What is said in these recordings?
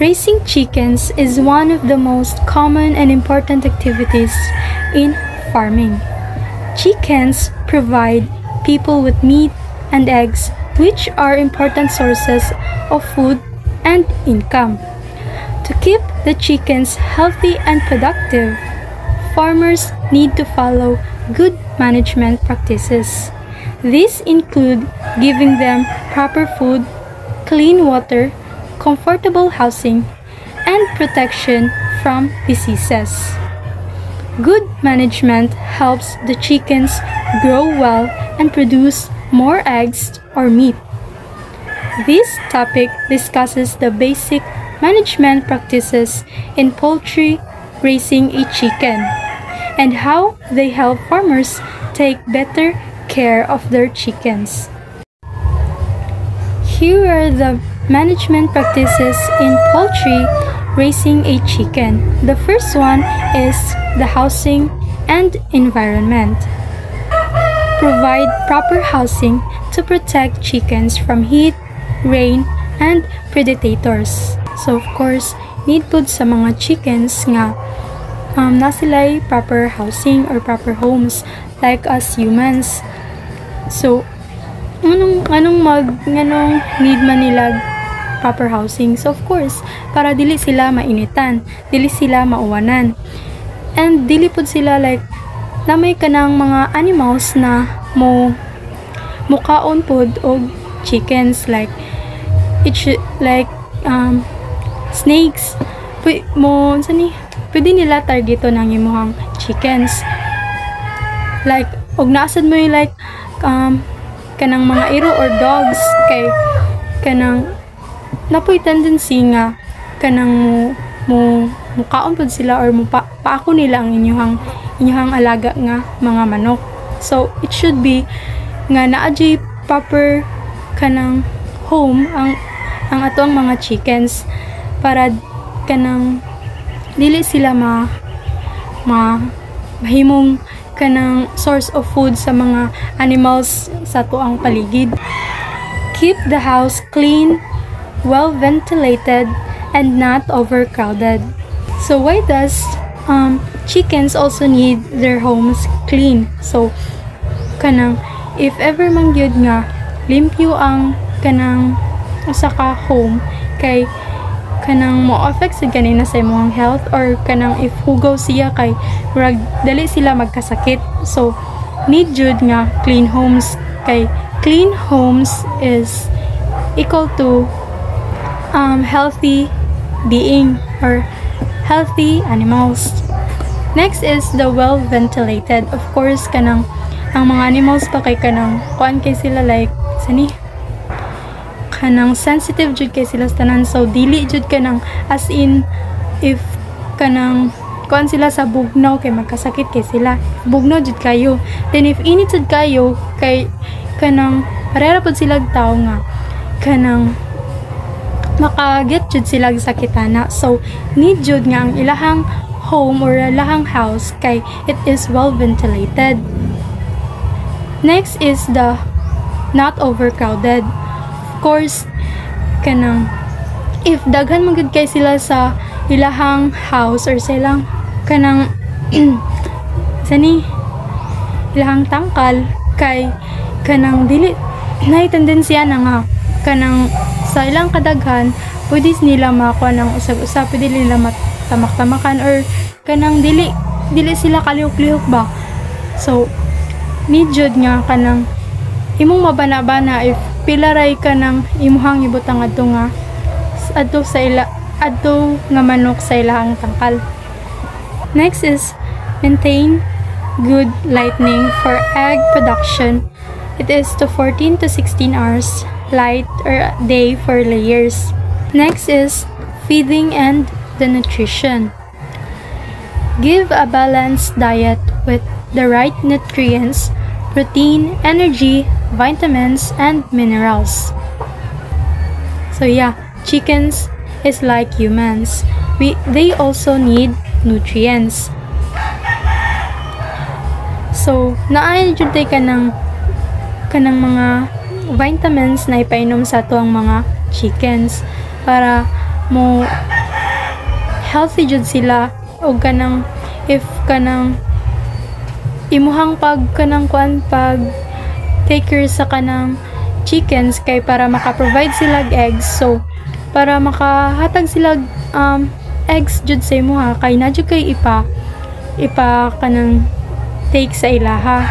Raising chickens is one of the most common and important activities in farming. Chickens provide people with meat and eggs, which are important sources of food and income. To keep the chickens healthy and productive, farmers need to follow good management practices. These include giving them proper food, clean water, comfortable housing, and protection from diseases. Good management helps the chickens grow well and produce more eggs or meat. This topic discusses the basic management practices in poultry raising a chicken and how they help farmers take better care of their chickens. Here are the management practices in poultry raising a chicken. The first one is the housing and environment. Provide proper housing to protect chickens from heat, rain, and predators. So of course, need po sa mga chickens nga na sila'y proper housing or proper homes like us humans. So anong need man nila proper housing? So of course, para dili sila mainitan, dili sila mauwanan, and dili pud sila like namay kanang mga animals na mukaon pud og chickens like snakes pwede nila targeto ng imuhang chickens like og naasad mo yung like kanang mga iro or dogs kay kanang napoy tendency nga kanang mukaon pud sila or paako nila ang inyuhang alaga nga mga manok. So it should be nga naadjay proper kanang home ang atong mga chickens para kanang dili sila mahimong kanang source of food sa mga animals sa tuang paligid. Keep the house clean, well ventilated, and not overcrowded. So why does chickens also need their homes clean? So kanang if ever man gyud nga limpyo ang kanang usa ka home kay kanang mo affect sa ganina sa imong health or kanang if hugaw siya kay murag dali sila magkasakit. So need jud nga clean homes kay clean homes is equal to healthy being or healthy animals. Next is the well ventilated. Of course kanang ang mga animals pa kay kanang kuan kay sila like kanang sensitive jud kay sila sa tanan. So dili jud kanang as in if kanang kuan sila sa bugnaw kay magkasakit kay sila. Bugnaw jud kayo. Then if init jud kayo kay kanang parera pud sila tao nga kanang makaget jud sila sakitana. So need jud nga ang ilahang home or ilahang house kay it is well ventilated. Next is the not overcrowded. Of course, kanang if daghan man gud kay sila sa ilahang house or sa ilang kanang ilahang tangkal kay kanang dili nay tendensya na nga kanang sa ilang kadaghan pwede nila makuha ng usab-usab, pwede nila matamak-tamakan or kanang dili sila kalihok-lihok ba. So need jud nga kanang imong mabana-bana if pilaray ka ng imuhang ibutang adto nga manok sa ilahang tangkal. Next is maintain good lighting for egg production. It is to 14 to 16 hours light or day for layers. Next is feeding and the nutrition. Give a balanced diet with the right nutrients, protein, energy, vitamins, and minerals. So yeah, chickens is like humans. They also need nutrients. So naay jud tay kanang mga vitamins na ipainom sa ato ang mga chickens para mo healthy jud sila o kanang if kanang imuhang pag take care sa kanang chickens kay para maka-provide sila eggs, so para makahatag sila eggs jud sa imuha kay na jud kay ipa kanang take sa ilaha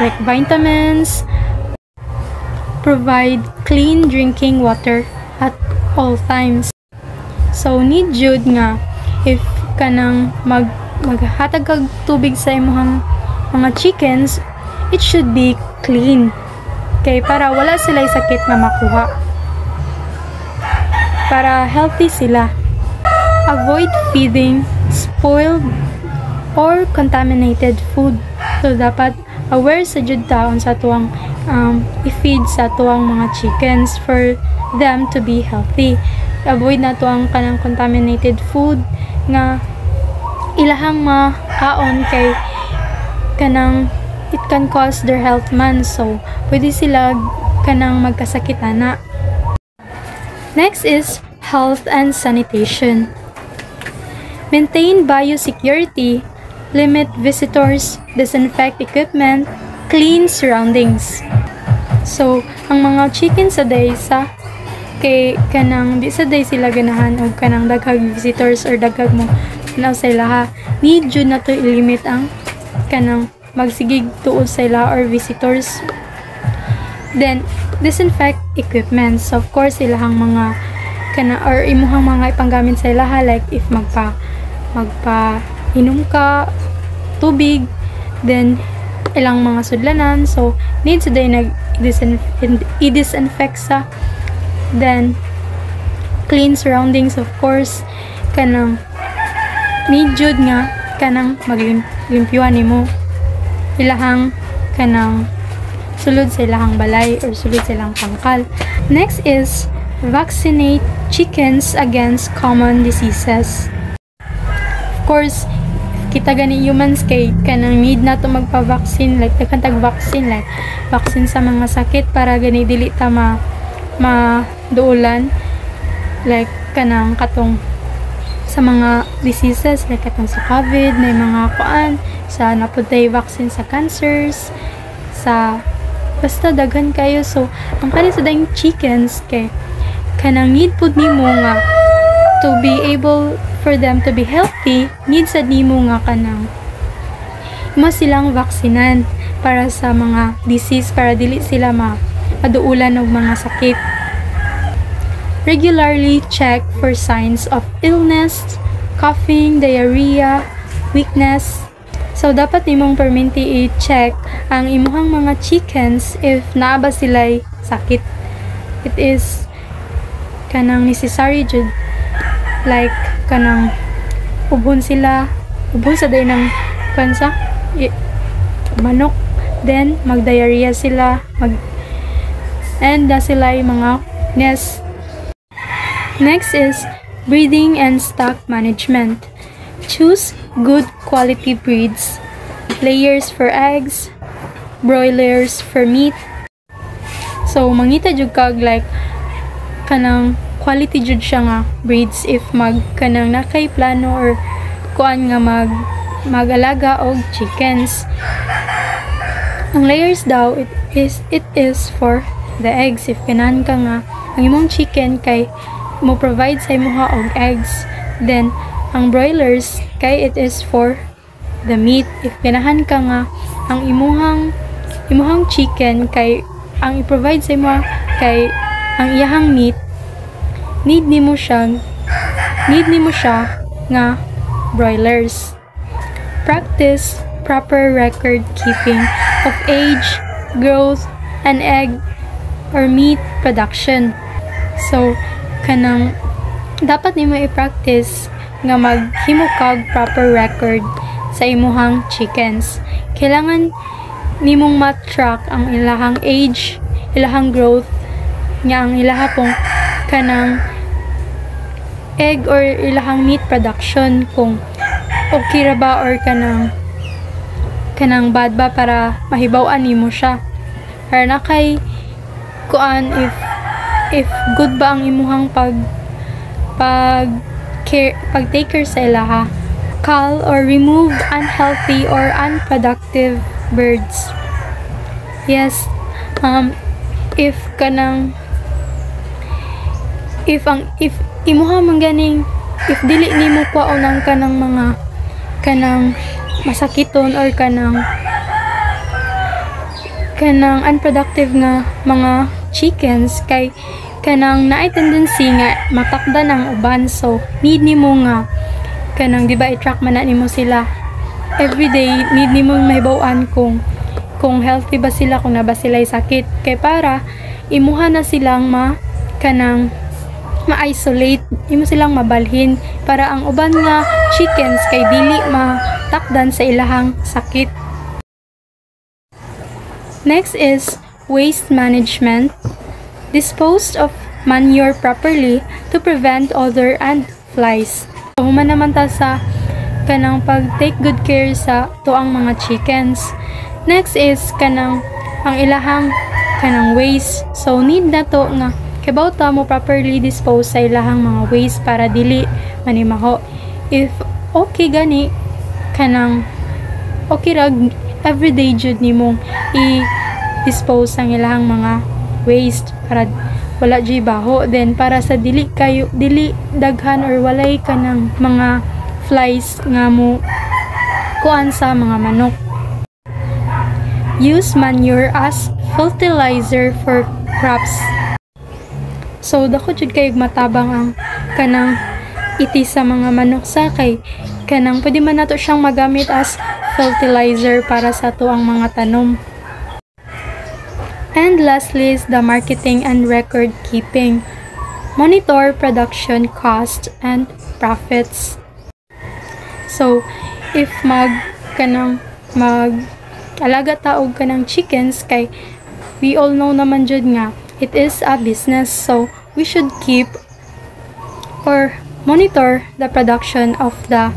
like vitamins, provide clean drinking water at all times. So need jud nga if kanang maghatag kag tubig sa imuhang mga chickens, it should be clean kay para wala sila sakit nga makuha, para healthy sila. Avoid feeding spoiled or contaminated food. So dapat aware sa jud taon sa tuwang i-feed sa tuwang mga chickens for them to be healthy. Avoid na tuwang kanang contaminated food nga ilahang makaon kay kanang it can cause their health man, so pwede sila kanang magkasakit ana. Next is health and sanitation. Maintain biosecurity, limit visitors, disinfect equipment, clean surroundings. So ang mga chicken sa day sa kay kanang di sa day sila ganahan og kanang daghag visitors or daghag mo na sa ilaha, need jud na to i-limit ang kanang magsigig tuod sa ila or visitors. Then disinfect equipment, so of course ilahang mga kana or imuhang mga ipanggamit sa ilaha like if magpa inom ka tubig, then ilang mga sudlanan, so need today i-disinfect sa. Then clean surroundings, of course kanang need jud nga kanang maglimpyuhan nimo ilahang kanang sulod sa ilahang balay or sulod sa ilang pangkal. Next is vaccinate chickens against common diseases. Of course, kita gani humans kay kanang need na to magpa-vaccine, like tag-vaccine, like vaccine sa mga sakit para gani dili ta maduulan like kanang katong sa mga diseases like katong sa COVID, may mga kuan sa naputay vaccine sa cancers, sa basta daghan kayo. So ang kani sa dayong chickens kay kanang need pud nimo nga to be able for them to be healthy, need sad nimo nga kanang mas silang vaksinan para sa mga disease, para dili sila maduulan og mga sakit. Regularly check for signs of illness, coughing, diarrhea, weakness. So dapat nimong permanently i-check ang imuhang mga chickens if naa ba sila'y sakit. It is kanang necessary jud, like kanang ubon sa day ng kansa manok, then mag-diarrhea sila, and sila'y mga nest. Next is breeding and stock management. Choose good quality breeds, layers for eggs, broilers for meat. So mangita jud kag like kanang quality jud siya nga breeds if kanang nakay plano or kuan nga mag-alaga og chickens. Ang layers daw it is for the eggs, if ganahan ka nga ang imong chicken kay mo provide sa imuha og eggs. Then ang broilers kay it is for the meat, if ganahan ka nga ang imuhang chicken kay ang i-provide sa imuha kay ang iyahang meat, need nimo siya nga broilers. Practice proper record keeping of age, growth, and egg or meat production. So kanang dapat nimo i-practice nga maghimo kag proper record sa imuhang chickens. Kailangan nimong ma-track ang ilahang age, ilahang growth, nga ang ilaha pong kanang egg or ilahang meat production, kung okay ra ba or kanang bad ba, para mahibaw-an nimo siya. Para na kay kuan if good ba ang imuhang pag pag-take care sa ilaha. Cull or remove unhealthy or unproductive birds. Yes, if imuha man ganing, if dili nimo kwaonan kanang masakiton or kanang unproductive nga mga chickens, kay kanang naay tendency nga matakdan ang uban. So need nimo nga kanang di ba i-track man na nimo sila everyday, need nimo mahibaw-an kung healthy ba sila, kung na ba sila sakit, kay para imuha na silang ma-isolate, imo silang mabalhin para ang uban nga chickens kay dili matakdan sa ilahang sakit. Next is waste management. Dispose of manure properly to prevent odor and flies. So, human naman ta sa kanang pag-take good care sa tuang mga chickens. Next is ang ilahang waste. So, need na to nga kabaw ta mo properly dispose sa ilahang mga waste para dili manimaho. If okay gani, okay rag everyday jud nimong i-dispose ang ilahang mga waste para wala jay baho, then para sa dili daghan or walay kanang mga flies nga mo kuan sa mga manok. Use manure as fertilizer for crops. So dako jud kay matabang ang kanang iti sa mga manok sa kay pwede man nato siyang magamit as fertilizer para sa tuang mga tanom. And lastly is the marketing and record keeping. Monitor production cost and profits. So, if alaga taog kanang chickens, kay we all know naman jud nga it is a business, so we should keep or monitor the production of the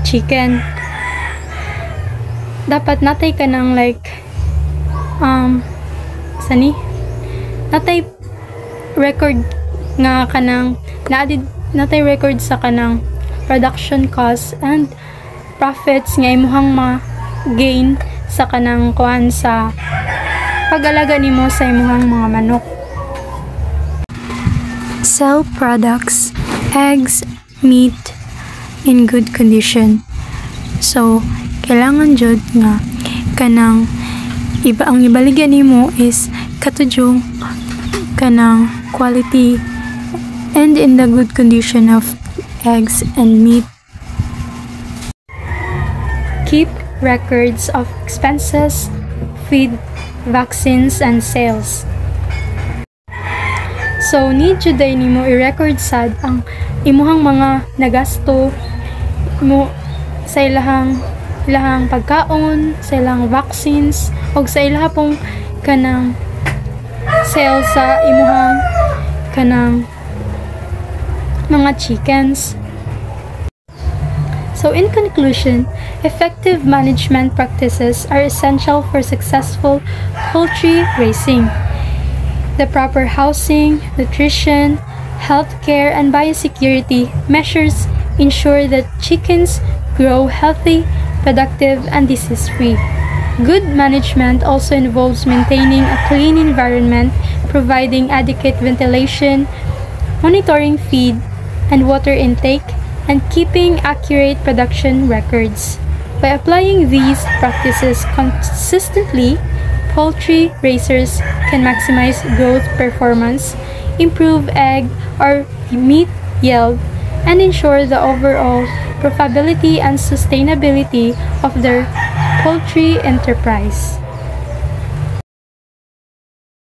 chicken. Dapat natay kanang natay record nga natay record sa kanang production cost and profits nga imuhang ma-gain sa kanang kuan sa pag-alaga nimo sa imuhang mga manok. Sell products, eggs, meat in good condition. So kailangan jud nga ang ibaligyan nimo is katudyo kanang quality and in the good condition of eggs and meat. Keep records of expenses, feed, vaccines, and sales. So need jud nimo i-record sad ang imuhang mga nagasto mo sa ilahang pagkaon, sa ilang vaccines, o sa ilaha pong kanang sales sa imuhang kanang mga chickens. So in conclusion, effective management practices are essential for successful poultry raising. The proper housing, nutrition, healthcare, and biosecurity measures ensure that chickens grow healthy, productive, and disease-free. Good management also involves maintaining a clean environment, providing adequate ventilation, monitoring feed and water intake, and keeping accurate production records. By applying these practices consistently, poultry raisers can maximize growth performance, improve egg or meat yield, and ensure the overall profitability and sustainability of their poultry enterprise.